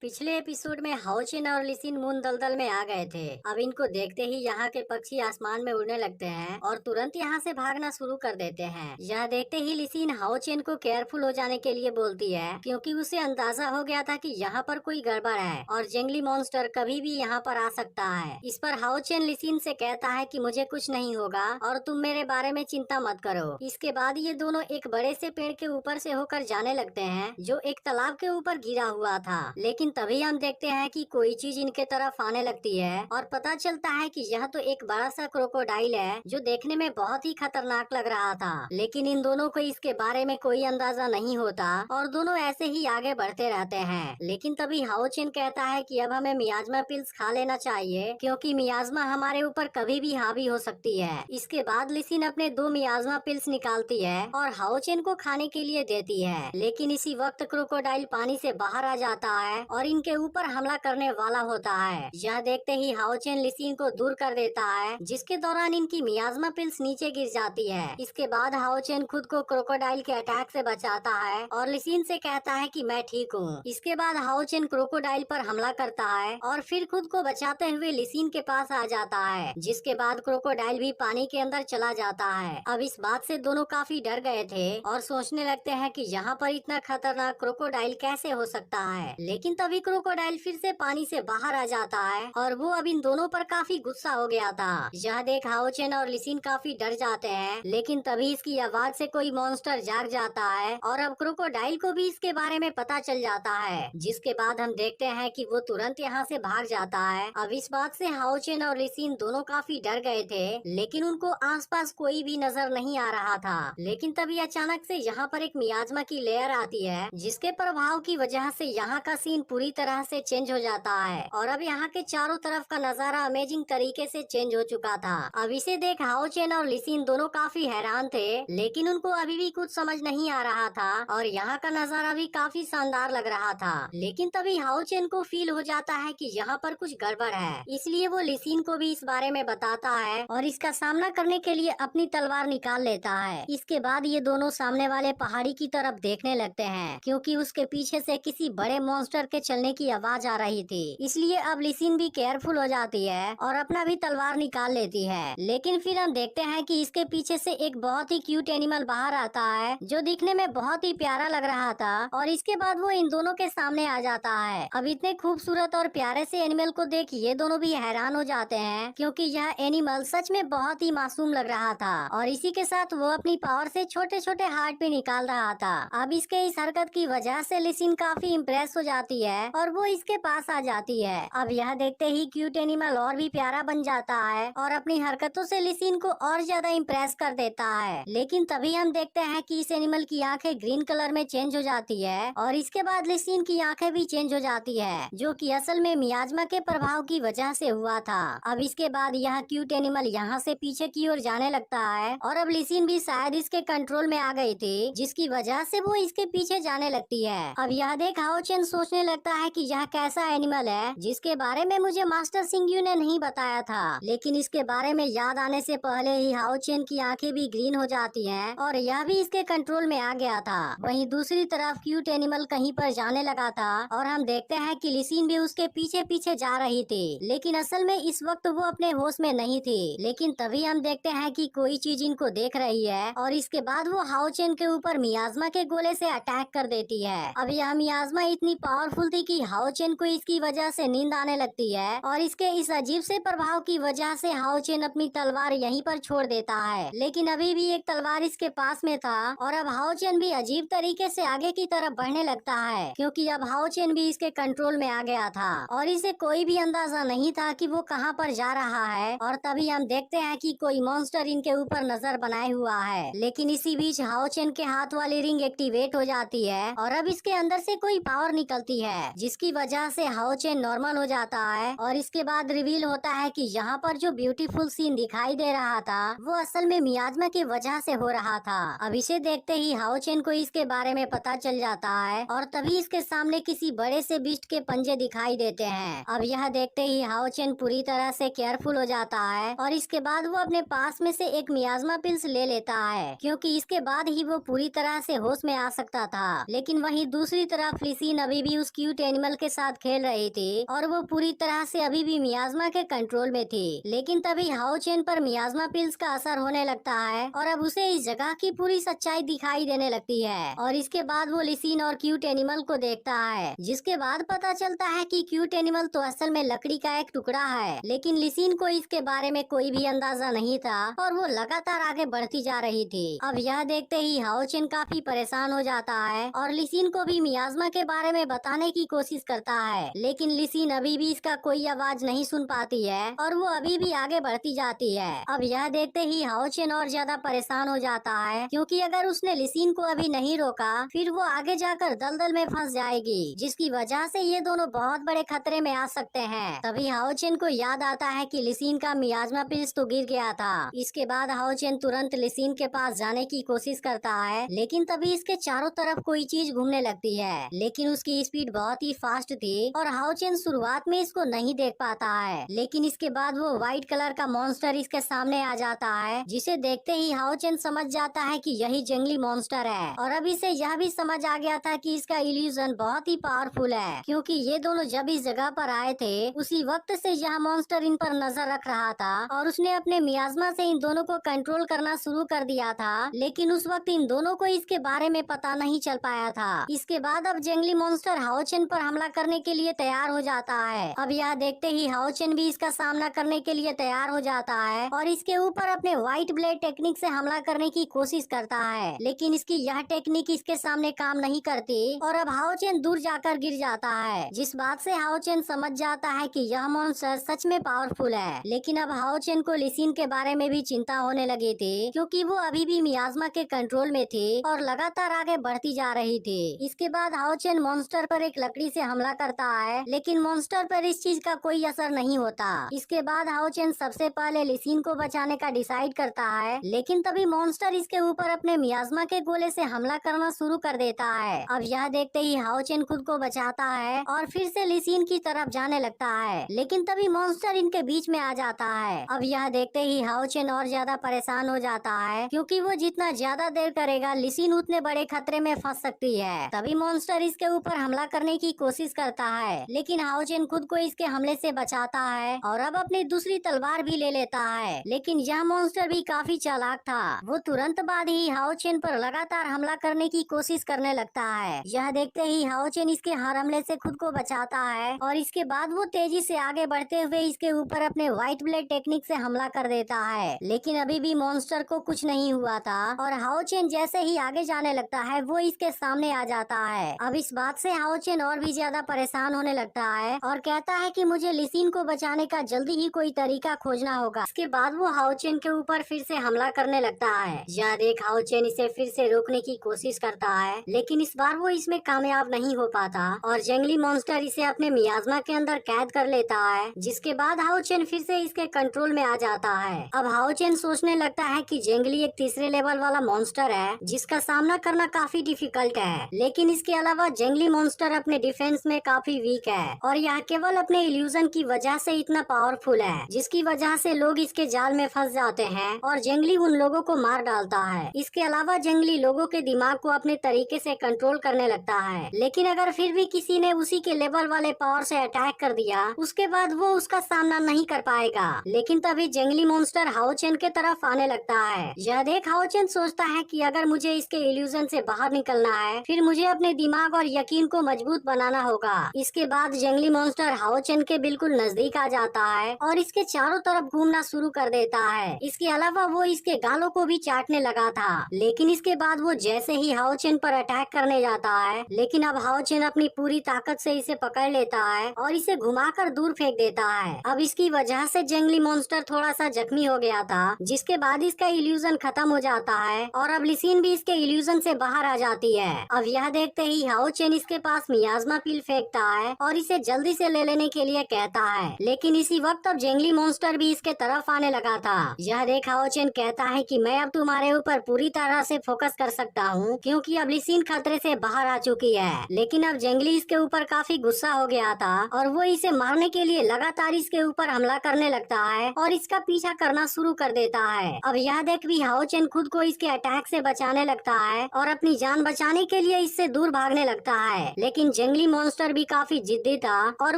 पिछले एपिसोड में हाओचेन और लिसिन मून दलदल में आ गए थे। अब इनको देखते ही यहाँ के पक्षी आसमान में उड़ने लगते हैं और तुरंत यहाँ से भागना शुरू कर देते हैं। यह देखते ही लिसिन हाओचेन को केयरफुल हो जाने के लिए बोलती है, क्योंकि उसे अंदाजा हो गया था कि यहाँ पर कोई गड़बड़ है और जंगली मॉन्स्टर कभी भी यहाँ पर आ सकता है। इस पर हाओचेन लिसिन से कहता है कि मुझे कुछ नहीं होगा और तुम मेरे बारे में चिंता मत करो। इसके बाद ये दोनों एक बड़े से पेड़ के ऊपर से होकर जाने लगते हैं जो एक तालाब के ऊपर गिरा हुआ था। लेकिन तभी हम देखते हैं कि कोई चीज इनके तरफ आने लगती है और पता चलता है कि यह तो एक बड़ा सा क्रोकोडाइल है जो देखने में बहुत ही खतरनाक लग रहा था। लेकिन इन दोनों को इसके बारे में कोई अंदाजा नहीं होता और दोनों ऐसे ही आगे बढ़ते रहते हैं। लेकिन तभी हाओचेन कहता है कि अब हमें मियाज़मा पिल्स खा लेना चाहिए, क्योंकि मियाज़मा हमारे ऊपर कभी भी हावी हो सकती है। इसके बाद लिसिन अपने 2 मियाज़मा पिल्स निकालती है और हाओचेन को खाने के लिए देती है। लेकिन इसी वक्त क्रोकोडाइल पानी से बाहर आ जाता है और इनके ऊपर हमला करने वाला होता है। यह देखते ही हाओचेन लिसिन को दूर कर देता है, जिसके दौरान इनकी मियाज़मा पिल्स नीचे गिर जाती है। इसके बाद हाओचेन खुद को क्रोकोडाइल के अटैक से बचाता है और लिसिन से कहता है कि मैं ठीक हूँ। इसके बाद हाओचेन क्रोकोडाइल पर हमला करता है और फिर खुद को बचाते हुए लिसिन के पास आ जाता है, जिसके बाद क्रोकोडाइल भी पानी के अंदर चला जाता है। अब इस बात से दोनों काफी डर गए थे और सोचने लगते हैं कि यहाँ पर इतना खतरनाक क्रोकोडाइल कैसे हो सकता है। लेकिन तभी क्रोकोडाइल फिर से पानी से बाहर आ जाता है और वो अब इन दोनों पर काफी गुस्सा हो गया था। यह देख हाओचेन और लिसिन काफी डर जाते हैं। लेकिन तभी इसकी आवाज से कोई मॉन्स्टर जाग जाता है और अब क्रोकोडाइल को भी इसके बारे में पता चल जाता है, जिसके बाद हम देखते हैं कि वो तुरंत यहाँ से भाग जाता है। अब इस बात से हाओचेन और लिसिन दोनों काफी डर गए थे, लेकिन उनको आसपास कोई भी नजर नहीं आ रहा था। लेकिन तभी अचानक से यहाँ पर एक मियाज़मा की लेयर आती है, जिसके प्रभाव की वजह से यहाँ का सीन पूरी तरह से चेंज हो जाता है और अब यहाँ के चारों तरफ का नजारा अमेजिंग तरीके से चेंज हो चुका था। अब इसे देख हाओचेन और लिसिन दोनों काफी हैरान थे, लेकिन उनको अभी भी कुछ समझ नहीं आ रहा था और यहाँ का नजारा भी काफी शानदार लग रहा था। लेकिन तभी हाओचेन को फील हो जाता है कि यहाँ पर कुछ गड़बड़ है, इसलिए वो लिसिन को भी इस बारे में बताता है और इसका सामना करने के लिए अपनी तलवार निकाल लेता है। इसके बाद ये दोनों सामने वाले पहाड़ी की तरफ देखने लगते हैं, क्योंकि उसके पीछे से किसी बड़े मॉन्स्टर के चलने की आवाज आ रही थी। इसलिए अब लिसिन भी केयरफुल हो जाती है और अपना भी तलवार निकाल लेती है। लेकिन फिर हम देखते हैं कि इसके पीछे से एक बहुत ही क्यूट एनिमल बाहर आता है, जो दिखने में बहुत ही प्यारा लग रहा था और इसके बाद वो इन दोनों के सामने आ जाता है। अब इतने खूबसूरत और प्यारे से एनिमल को देख ये दोनों भी हैरान हो जाते हैं, क्योंकि यह एनिमल सच में बहुत ही मासूम लग रहा था और इसी के साथ वो अपनी पावर से छोटे छोटे हार्ट भी निकाल रहा था। अब इसके इस हरकत की वजह से लिसिन काफी इम्प्रेस हो जाती है और वो इसके पास आ जाती है। अब यह देखते ही क्यूट एनिमल और भी प्यारा बन जाता है और अपनी हरकतों से लिसिन को और ज्यादा इम्प्रेस कर देता है। लेकिन तभी हम देखते हैं कि इस एनिमल की आंखें ग्रीन कलर में चेंज हो जाती है और इसके बाद लिसिन की आंखें भी चेंज हो जाती है, जो कि असल में मियाज़मा के प्रभाव की वजह से हुआ था। अब इसके बाद यह क्यूट एनिमल यहाँ से पीछे की ओर जाने लगता है और अब लिसिन भी शायद इसके कंट्रोल में आ गई थी, जिसकी वजह से वो इसके पीछे जाने लगती है। अब यह देख हाओचेन सोचने लगता है कि यह कैसा एनिमल है जिसके बारे में मुझे मास्टर सिंगयू ने नहीं बताया था। लेकिन इसके बारे में याद आने से पहले ही हाओचेन की आंखें भी ग्रीन हो जाती हैं और यह भी इसके कंट्रोल में आ गया था। वहीं दूसरी तरफ क्यूट एनिमल कहीं पर जाने लगा था और हम देखते हैं कि लिसिन भी उसके पीछे पीछे जा रही थी, लेकिन असल में इस वक्त वो अपने होश में नहीं थी। लेकिन तभी हम देखते हैं कि कोई चीज इनको देख रही है और इसके बाद वो हाओचेन के ऊपर मियाज़मा के गोले से अटैक कर देती है। अब यह मियाज़मा इतनी पावरफुल थी कि हाओचेन को इसकी वजह से नींद आने लगती है और इसके इस अजीब से प्रभाव की वजह से हाओचेन अपनी तलवार यहीं पर छोड़ देता है। लेकिन अभी भी एक तलवार इसके पास में था और अब हाओचेन भी अजीब तरीके से आगे की तरफ बढ़ने लगता है, क्योंकि अब हाओचेन भी इसके कंट्रोल में आ गया था और इसे कोई भी अंदाजा नहीं था कि वो कहां पर जा रहा है। और तभी हम देखते हैं कि कोई मॉन्स्टर इनके ऊपर नजर बनाए हुआ है। लेकिन इसी बीच हाओचेन के हाथ वाली रिंग एक्टिवेट हो जाती है और अब इसके अंदर से कोई पावर निकलती है, जिसकी वजह से हाओचेन नॉर्मल हो जाता है और इसके बाद रिवील होता है कि यहाँ पर जो ब्यूटीफुल सीन दिखाई दे रहा था वो असल में मियाज़मा की वजह से हो रहा था। अब इसे देखते ही हाओचेन को इसके बारे में पता चल जाता है और तभी इसके सामने किसी बड़े से बीस्ट के पंजे दिखाई देते हैं। अब यह देखते ही हाओचेन पूरी तरह से केयरफुल हो जाता है और इसके बाद वो अपने पास में से एक मियाज़मा पिल्स ले लेता है, क्योंकि इसके बाद ही वो पूरी तरह से होश में आ सकता था। लेकिन वहीं दूसरी तरफ लिसिन अभी भी उस क्यूट क्यूट एनिमल के साथ खेल रही थी और वो पूरी तरह से अभी भी मियाज़मा के कंट्रोल में थी। लेकिन तभी हाओ चेन पर मियाज़मा पिल्स का असर होने लगता है और अब उसे इस जगह की पूरी सच्चाई दिखाई देने लगती है। और इसके बाद वो लिसिन और क्यूट एनिमल को देखता है, जिसके बाद पता चलता है कि क्यूट एनिमल तो असल में लकड़ी का एक टुकड़ा है। लेकिन लिसिन को इसके बारे में कोई भी अंदाजा नहीं था और वो लगातार आगे बढ़ती जा रही थी। अब यह देखते ही हाओ चेन काफी परेशान हो जाता है और लिसिन को भी मियाज़मा के बारे में बताने की कोशिश करता है। लेकिन लिसिन अभी भी इसका कोई आवाज नहीं सुन पाती है और वो अभी भी आगे बढ़ती जाती है। अब यह देखते ही हाओ चेन और ज्यादा परेशान हो जाता है, क्योंकि अगर उसने लिसिन को अभी नहीं रोका फिर वो आगे जाकर दलदल में फंस जाएगी, जिसकी वजह से ये दोनों बहुत बड़े खतरे में आ सकते हैं। तभी हाओ चेन को याद आता है कि लिसिन का मियाज़मा पिल्स तो गिर गया था। इसके बाद हाओ चेन तुरंत लिसिन के पास जाने की कोशिश करता है, लेकिन तभी इसके चारों तरफ कोई चीज घूमने लगती है। लेकिन उसकी स्पीड बहुत ही फास्ट थी और हाओ चेन शुरुआत में इसको नहीं देख पाता है। लेकिन इसके बाद वो व्हाइट कलर का मॉन्स्टर इसके सामने आ जाता है, जिसे देखते ही हाओ चेन समझ जाता है कि यही जंगली मॉन्स्टर है। और अब इसे यह भी समझ आ गया था कि इसका इल्यूजन बहुत ही पावरफुल है, क्योंकि ये दोनों जब इस जगह पर आए थे उसी वक्त से यह मॉन्स्टर इन पर नजर रख रहा था और उसने अपने मियाज़मा से इन दोनों को कंट्रोल करना शुरू कर दिया था। लेकिन उस वक्त इन दोनों को इसके बारे में पता नहीं चल पाया था। इसके बाद अब जंगली मॉन्स्टर हाओ चेन पर हमला करने के लिए तैयार हो जाता है। अब यह देखते ही हाओ चेन भी इसका सामना करने के लिए तैयार हो जाता है और इसके ऊपर अपने व्हाइट ब्लेड टेक्निक से हमला करने की कोशिश करता है। लेकिन इसकी यह टेक्निक इसके सामने काम नहीं करती और अब हाओ चेन दूर जाकर गिर जाता है, जिस बात से हाओ चेन समझ जाता है कि यह मॉन्स्टर सच में पावरफुल है। लेकिन अब हाओ चेन को लिसिन के बारे में भी चिंता होने लगी थी, क्योंकि वो अभी भी मियाज़मा के कंट्रोल में थी और लगातार आगे बढ़ती जा रही थी। इसके बाद हाओ चेन मॉन्स्टर पर एक लकड़ी से हमला करता है, लेकिन मॉन्स्टर पर इस चीज का कोई असर नहीं होता। इसके बाद हाओ चेन सबसे पहले लिसिन को बचाने का डिसाइड करता है, लेकिन तभी मॉन्स्टर इसके ऊपर अपने मियाज़मा के गोले से हमला करना शुरू कर देता है। अब यह देखते ही हाओ चेन खुद को बचाता है और फिर से लिसिन की तरफ जाने लगता है, लेकिन तभी मॉन्स्टर इनके बीच में आ जाता है। अब यह देखते ही हाओ चेन और ज्यादा परेशान हो जाता है, क्योंकि वो जितना ज्यादा देर करेगा लिसिन उतने बड़े खतरे में फंस सकती है। तभी मॉन्स्टर इसके ऊपर हमला करने की कोशिश करता है, लेकिन हाओ चेन खुद को इसके हमले से बचाता है और अब अपनी दूसरी तलवार भी ले लेता है। लेकिन यह मॉन्स्टर भी काफी चालाक था, वो तुरंत बाद ही हाओ चेन पर लगातार हमला करने की कोशिश करने लगता है। यह देखते ही हाओ चेन इसके हर हमले से खुद को बचाता है और इसके बाद वो तेजी से आगे बढ़ते हुए इसके ऊपर अपने व्हाइट ब्लेड टेक्निक से हमला कर देता है। लेकिन अभी भी मॉन्स्टर को कुछ नहीं हुआ था और हाओ चेन जैसे ही आगे जाने लगता है वो इसके सामने आ जाता है। अब इस बात से हाओ चेन और भी ज्यादा परेशान होने लगता है और कहता है कि मुझे लिसिन को बचाने का जल्दी ही कोई तरीका खोजना होगा। इसके बाद वो हाओ चेन के ऊपर फिर से हमला करने लगता है। यह देख हाओ चेन इसे फिर से रोकने की कोशिश करता है, लेकिन इस बार वो इसमें कामयाब नहीं हो पाता और जंगली मॉन्स्टर इसे अपने मियाज़मा के अंदर कैद कर लेता है, जिसके बाद हाओ चेन फिर से इसके कंट्रोल में आ जाता है। अब हाओ चेन सोचने लगता है कि जंगली एक तीसरे लेवल वाला मॉन्स्टर है, जिसका सामना करना काफी डिफिकल्ट है। लेकिन इसके अलावा जंगली मॉन्स्टर अपने डिफेंस में काफी वीक है और यह केवल अपने इल्यूजन की वजह से इतना पावरफुल है, जिसकी वजह से लोग इसके जाल में फंस जाते हैं और जंगली उन लोगों को मार डालता है। इसके अलावा जंगली लोगों के दिमाग को अपने तरीके से कंट्रोल करने लगता है, लेकिन अगर फिर भी किसी ने उसी के लेवल वाले पावर से अटैक कर दिया उसके बाद वो उसका सामना नहीं कर पाएगा। लेकिन तभी जंगली मॉन्स्टर हाओ चेन के तरफ आने लगता है। यह देख हाओ चेन सोचता है कि अगर मुझे इसके इल्यूजन से बाहर निकलना है फिर मुझे अपने दिमाग और यकीन को मजबूत बनाना होगा। इसके बाद जंगली मॉन्स्टर हाओ चेन के बिल्कुल नजदीक आ जाता है और इसके चारों तरफ घूमना शुरू कर देता है। इसके अलावा वो इसके गालों को भी चाटने लगा था, लेकिन इसके बाद वो जैसे ही हाओ चेन पर अटैक करने जाता है, लेकिन अब हाओ चेन अपनी पूरी ताकत से इसे पकड़ लेता है और इसे घुमाकर दूर फेंक देता है। अब इसकी वजह से जंगली मॉन्स्टर थोड़ा सा जख्मी हो गया था, जिसके बाद इसका इल्यूजन खत्म हो जाता है और अब लिसिन भी इसके इल्यूजन से बाहर आ जाती है। अब यह देखते ही हाओ चेन इसके पास मियाज़मा पिल फेंकता है और इसे जल्दी से ले लेने के लिए कहता है, लेकिन इसी वक्त अब जंगली मॉन्स्टर भी इसके तरफ आने लगा था। यह देख हाओ चेन कहता है कि मैं अब तुम्हारे ऊपर पूरी तरह से फोकस कर सकता हूँ, क्योंकि अब लिसिन खतरे से बाहर आ चुकी है। लेकिन अब जंगली इसके ऊपर काफी गुस्सा हो गया था और वो इसे मारने के लिए लगातार इसके ऊपर हमला करने लगता है और इसका पीछा करना शुरू कर देता है। अब यह देख भी हाओ चेन खुद को इसके अटैक से बचाने लगता है और अपनी जान बचाने के लिए इससे दूर भागने लगता है, लेकिन जंगली मॉन्स्टर भी काफी जिद्दी था और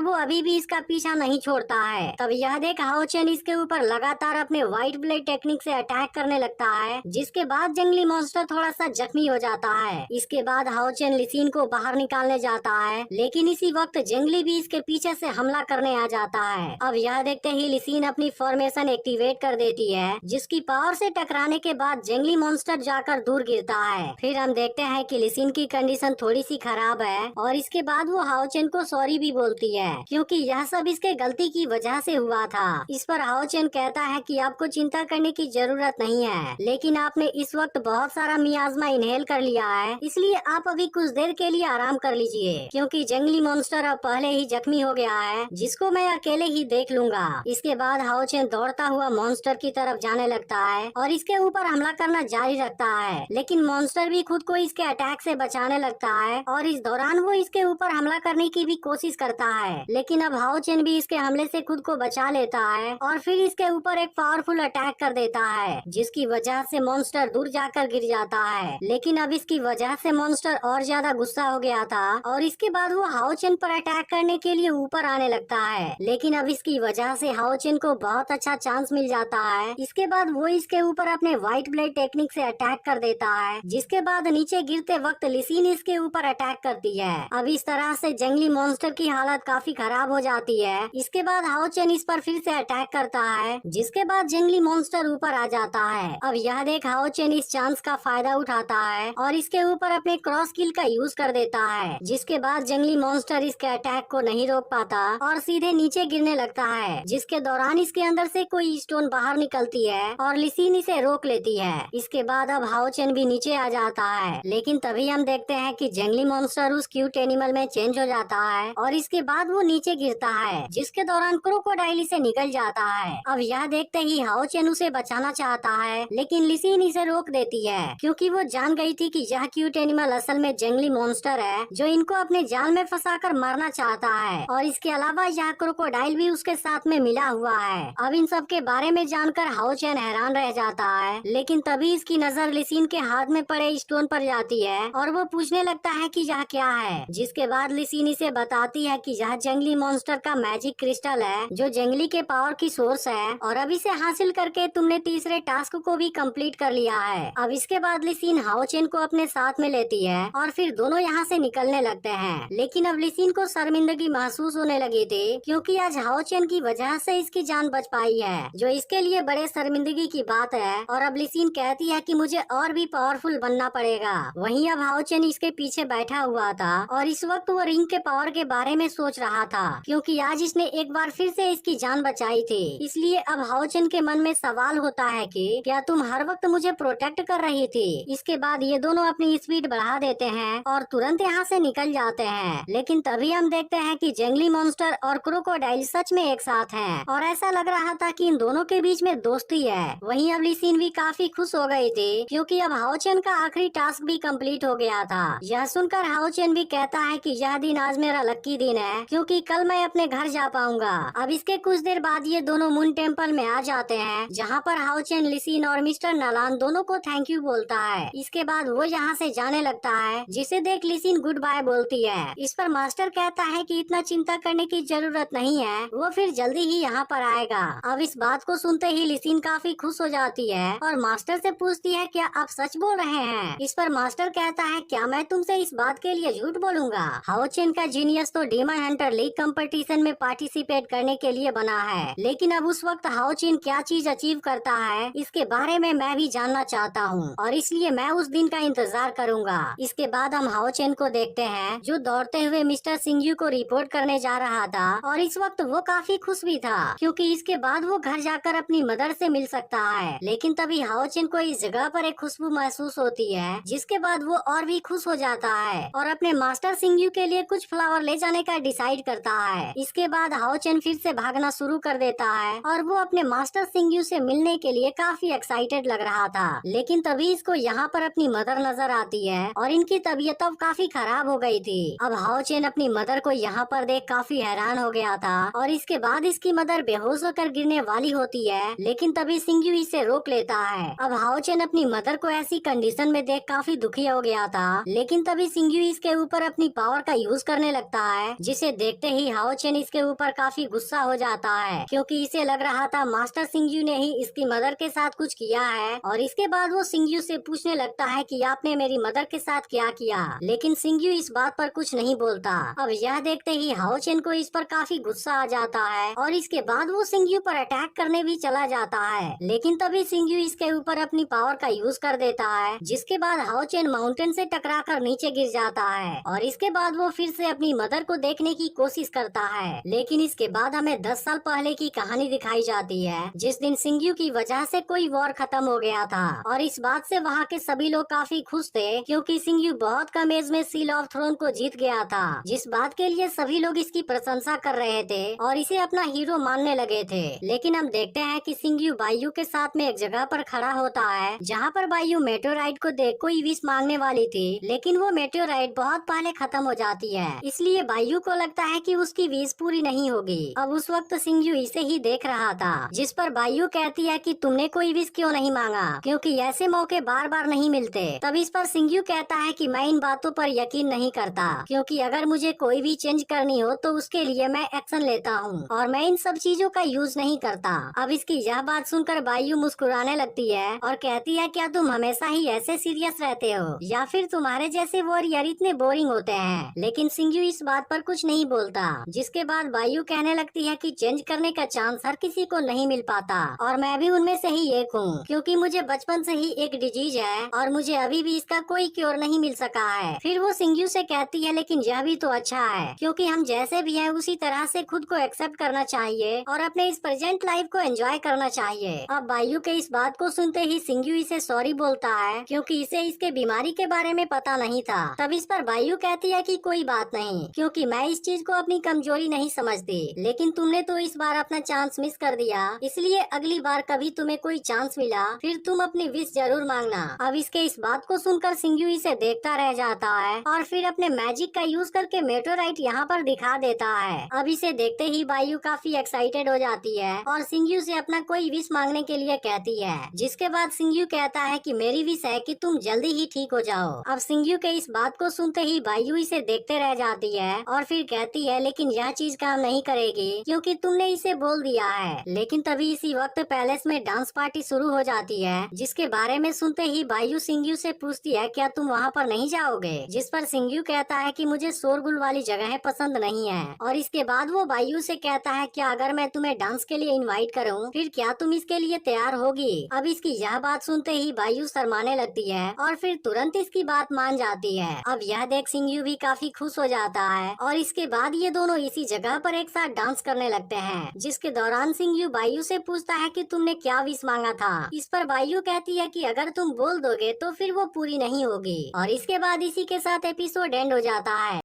वो अभी भी इसका पीछा नहीं छोड़ता है। तब यह देख हाओ चेन इसके ऊपर लगातार अपने व्हाइट ब्लेड टेक्निक से अटैक करने लगता है, जिसके बाद जंगली मॉन्स्टर थोड़ा सा जख्मी हो जाता है। इसके बाद हाओ चेन लिसिन को बाहर निकालने जाता है, लेकिन इसी वक्त जंगली भी इसके पीछे से हमला करने आ जाता है। अब यह देखते ही लिसिन अपनी फॉर्मेशन एक्टिवेट कर देती है, जिसकी पावर से टकराने के बाद जंगली मॉन्स्टर जाकर दूर गिरता है। फिर हम देखते हैं कि लिसिन की कंडीशन थोड़ी सी खराब है और इसके बाद वो हाओ चेन को सॉरी भी बोलती है, क्योंकि यह सब इसके गलती की वजह से हुआ था। इस पर हाओ चेन कहता है कि आपको चिंता करने की जरूरत नहीं है, लेकिन आपने इस वक्त बहुत सारा मियाज़मा इनहेल कर लिया है, इसलिए आप अभी कुछ देर के लिए आराम कर लीजिए, क्योंकि जंगली मॉन्स्टर अब पहले ही जख्मी हो गया है, जिसको मैं अकेले ही देख लूंगा। इसके बाद हाओ चेन दौड़ता हुआ मॉन्स्टर की तरफ जाने लगता है और इसके ऊपर हमला करना जारी रखता है, लेकिन मॉन्स्टर भी खुद को इसके अटैक से बचाने लगता है और इस दौरान वो इसके ऊपर हमला करने की भी कोशिश करता है, लेकिन अब हाओ चेन भी इसके हमले से खुद को बचा लेता है और फिर इसके ऊपर एक पावरफुल अटैक कर देता है, जिसकी वजह से मॉन्स्टर दूर जाकर गिर जाता है। लेकिन अब इसकी वजह से मॉन्स्टर और ज्यादा गुस्सा हो गया था और इसके बाद वो हाओ चेन पर अटैक करने के लिए ऊपर आने लगता है, लेकिन अब इसकी वजह से हाओ चेन को बहुत अच्छा चांस मिल जाता है। इसके बाद वो इसके ऊपर अपने व्हाइट ब्लेड टेक्निक से अटैक कर देता है, जिसके बाद नीचे गिरते वक्त लिसिन इसके ऊपर अटैक करती है। अब इस तरह से जंगली मॉन्स्टर की हालत काफी खराब हो जाती है। इसके बाद हाओ चेन इस पर फिर से अटैक करता है, जिसके बाद जंगली मॉन्स्टर ऊपर आ जाता है। अब यह देख हाओ चेन इस चांस का फायदा उठाता है और इसके ऊपर अपने क्रॉस किल का यूज कर देता है, जिसके बाद जंगली मॉन्स्टर इसके अटैक को नहीं रोक पाता और सीधे नीचे गिरने लगता है, जिसके दौरान इसके अंदर से कोई स्टोन बाहर निकलती है और लिसिन इसे रोक लेती है। इसके बाद अब हाओ चेन भी नीचे आ जाता है, लेकिन तभी हम देखते हैं कि जंगली मॉन्स्टर उस क्यूट एनिमल में चेंज हो जाता है और इसके बाद वो नीचे गिरता है, जिसके दौरान क्रोकोडाइल इसे निकल जाता है। अब यह देखते ही हाओ चेन उसे बचाना चाहता है, लेकिन लिसिन इसे रोक देती है, क्योंकि वो जान गई थी कि यह क्यूट एनिमल असल में जंगली मॉन्स्टर है, जो इनको अपने जाल में फंसाकर मारना चाहता है और इसके अलावा यह क्रोकोडाइल भी उसके साथ में मिला हुआ है। अब इन सब के बारे में जानकर हाओ चेन हैरान रह जाता है, लेकिन तभी इसकी नजर लिसिन के हाथ में पड़े स्टोन पर जाती है और वो पूछने लगता है कि यह क्या है, जिसके बाद लिसिन इसे बताती है कि यह जंगली मॉन्स्टर का मैजिक क्रिस्टल है, जो जंगली के पावर की सोर्स है और अब इसे हासिल करके तुमने तीसरे टास्क को भी कंप्लीट कर लिया है। अब इसके बाद लिसिन हाओ चेन को अपने साथ में लेती है और फिर दोनों यहाँ से निकलने लगते हैं, लेकिन अब लिसिन को शर्मिंदगी महसूस होने लगी थी, क्योंकि आज हाओ चेन की वजह से इसकी जान बच पाई है, जो इसके लिए बड़े शर्मिंदगी की बात है। और अब लिसिन कहती है कि मुझे और भी पावरफुल बनना पड़ेगा। वहीं अब हाओ चेन इसके पीछे बैठा हुआ था और इस वक्त वो रिंग के पावर के बारे में सोच रहा था, क्योंकि आज इसने एक बार फिर से इसकी जान बचाई थी। इसलिए अब हाओ चेन के मन में सवाल होता है कि क्या तुम हर वक्त मुझे प्रोटेक्ट कर रही थी। इसके बाद ये दोनों अपनी स्पीड बढ़ा देते हैं और तुरंत यहाँ से निकल जाते हैं, लेकिन तभी हम देखते हैं कि जंगली मॉन्स्टर और क्रोकोडाइल सच में एक साथ हैं और ऐसा लग रहा था कि इन दोनों के बीच में दोस्ती है। वहीं अब लिसिन भी काफी खुश हो गई थी, क्योंकि अब हाओ चेन का आखिरी टास्क भी कंप्लीट हो गया था। यह सुनकर हाओ चेन भी कहता है कि यह दिन आज मेरा लक्की दिन है, क्योंकि कल मैं अपने घर जा पाऊंगा। अब इसके कुछ देर बाद ये दोनों मून टेम्पल में आ जाते हैं, जहाँ पर हाओ चेन लिसिन और मिस्टर नलान दोनों को थैंक यू बोलता है। इसके बाद वो यहाँ से जाने लगता है, जिसे देख लिसिन गुड बाय बोलती है। इस पर मास्टर कहता है कि इतना चिंता करने की जरूरत नहीं है, वो फिर जल्दी ही यहाँ पर आएगा। अब इस बात को सुनते ही लिसिन काफी खुश हो जाती है और मास्टर से पूछती है क्या आप सच बोल रहे हैं। इस पर मास्टर कहता है क्या मैं तुमसे इस बात के लिए झूठ बोलूंगा। हाओ चेन का जीनियस तो डेमन हंटर लीग कंपटीशन में पार्टिसिपेट करने के लिए बना है, लेकिन अब उस वक्त हाओ चेन क्या चीज अचीव करता है इसके बारे में मैं भी जानना चाहता हूँ और इसलिए मैं उस दिन का इंतजार करूंगा। इसके बाद हम हाओ चेन को देखते हैं, जो दौड़ते हुए मिस्टर सिंगयू को रिपोर्ट करने जा रहा था और इस वक्त वो काफी खुश भी था, क्योंकि इसके बाद वो घर जाकर अपनी मदर से मिल सकता है। लेकिन तभी हाओ चेन को इस जगह पर एक खुशबू महसूस होती है, जिसके बाद वो और भी खुश हो जाता है और अपने मास्टर सिंगयू के लिए कुछ फ्लावर ले जाने का डिसाइड करता है। इसके बाद हाओ चेन फिर से भागना शुरू कर देता है और वो अपने मास्टर सिंगयू से मिलने के लिए काफी एक्साइटेड लग रहा था, लेकिन तभी इसको यहाँ पर अपनी मदर नजर आती है और इनकी तबीयत अब काफी खराब हो गई थी। अब हाओ चेन अपनी मदर को यहाँ पर देख काफी हैरान हो गया था और इसके बाद इसकी मदर बेहोश होकर गिरने वाली होती है, लेकिन तभी सिंगयू इसे रोक लेता है। अब हाओ चेन अपनी मदर को ऐसी कंडीशन में देख काफी दुखी हो गया था, लेकिन तभी सिंगयू इसके ऊपर अपनी अपनी पावर का यूज करने लगता है, जिसे देखते ही हाओ चेन इसके ऊपर काफी गुस्सा हो जाता है, क्योंकि इसे लग रहा था मास्टर सिंगयू ने ही इसकी मदर के साथ कुछ किया है। और इसके बाद वो सिंगयू से पूछने लगता है कि आपने मेरी मदर के साथ क्या किया, लेकिन सिंगयू इस बात पर कुछ नहीं बोलता। अब यह देखते ही हाओ चेन को इस पर काफी गुस्सा आ जाता है और इसके बाद वो सिंगयू पर अटैक करने भी चला जाता है, लेकिन तभी सिंगयू इसके ऊपर अपनी पावर का यूज कर देता है, जिसके बाद हाओ चेन माउंटेन से टकराकर नीचे गिर जाता है। और इसके बाद वो फिर से अपनी मदर को देखने की कोशिश करता है, लेकिन इसके बाद हमें 10 साल पहले की कहानी दिखाई जाती है, जिस दिन सिंगयू की वजह से कोई वॉर खत्म हो गया था। और इस बात से वहाँ के सभी लोग काफी खुश थे, क्योंकि सिंगयू बहुत कम एज में सील ऑफ थ्रोन को जीत गया था, जिस बात के लिए सभी लोग इसकी प्रशंसा कर रहे थे और इसे अपना हीरो मानने लगे थे। लेकिन हम देखते हैं कि सिंगयू बायू के साथ में एक जगह पर खड़ा होता है, जहाँ पर बायू मेटेओराइट को देख कोई विश मांगने वाली थी, लेकिन वो मेटेओराइट बहुत पहले खत्म हो जाती है, इसलिए बायू को लगता है कि उसकी विश पूरी नहीं होगी। अब उस वक्त सिंगयू इसे ही देख रहा था, जिस पर बायू कहती है कि तुमने कोई विश क्यों नहीं मांगा, क्योंकि ऐसे मौके बार बार नहीं मिलते। तब इस पर सिंगयू कहता है कि मैं इन बातों पर यकीन नहीं करता, क्योंकि अगर मुझे कोई भी चेंज करनी हो तो उसके लिए मैं एक्शन लेता हूँ और मैं इन सब चीजों का यूज नहीं करता। अब इसकी यह बात सुनकर बायू मुस्कुराने लगती है और कहती है, क्या तुम हमेशा ही ऐसे सीरियस रहते हो या फिर तुम्हारे जैसे वॉरियर इतने बोरिंग होते हैं। लेकिन सिंगयू इस बात पर कुछ नहीं बोलता, जिसके बाद बायू कहने लगती है कि चेंज करने का चांस हर किसी को नहीं मिल पाता और मैं भी उनमें से ही एक हूँ, क्योंकि मुझे बचपन से ही एक डिजीज है और मुझे अभी भी इसका कोई क्योर नहीं मिल सका है। फिर वो सिंगयू से कहती है, लेकिन यह भी तो अच्छा है, क्योंकि हम जैसे भी हैं उसी तरह से खुद को एक्सेप्ट करना चाहिए और अपने इस प्रेजेंट लाइफ को एंजॉय करना चाहिए। अब बायू के इस बात को सुनते ही सिंगयू इसे सॉरी बोलता है, क्योंकि इसे इसके बीमारी के बारे में पता नहीं था। तब इस पर बायू कहती है कि कोई बात नहीं, क्योंकि मैं इस चीज को अपनी कमजोरी नहीं समझती, लेकिन तुमने तो इस बार अपना चांस मिस कर दिया, इसलिए अगली बार कभी तुम्हें कोई चांस मिला फिर तुम अपनी विश जरूर मांगना। अब इसके इस बात को सुनकर सिंगयू इसे देखता रह जाता है और फिर अपने मैजिक का यूज करके मेटेओराइट यहाँ पर दिखा देता है। अब इसे देखते ही बायू काफी एक्साइटेड हो जाती है और सिंगयू से अपना कोई विश मांगने के लिए कहती है, जिसके बाद सिंगयू कहता है कि मेरी विश है कि तुम जल्दी ही ठीक हो जाओ। अब सिंगयू के इस बात को सुनते ही बायू इसे देखते रह जाती है और फिर कहती है, लेकिन यह चीज काम नहीं करेगी क्योंकि तुमने इसे बोल दिया है। लेकिन तभी इसी वक्त पैलेस में डांस पार्टी शुरू हो जाती है, जिसके बारे में सुनते ही बायू सिंगयू से पूछती है, क्या तुम वहाँ पर नहीं जाओगे? जिस पर सिंगयू कहता है कि मुझे शोरगुल वाली जगह पसंद नहीं है। और इसके बाद वो बायू से कहता है, क्या अगर मैं तुम्हें डांस के लिए इनवाइट करूं फिर क्या तुम इसके लिए तैयार होगी? अब इसकी यह बात सुनते ही बायू शर्माने लगती है और फिर तुरंत इसकी बात मान जाती है। अब यह देख सिंगयू भी काफी खुश हो जाता है और इसके बाद ये दोनों इसी जगह पर एक साथ डांस करने लगते हैं, जिसके दौरान सिंगयू बायू से पूछता है कि तुमने क्या विश मांगा था? इस पर बायू कहती है कि अगर तुम बोल दोगे तो फिर वो पूरी नहीं होगी। और इसके बाद इसी के साथ एपिसोड एंड हो जाता है।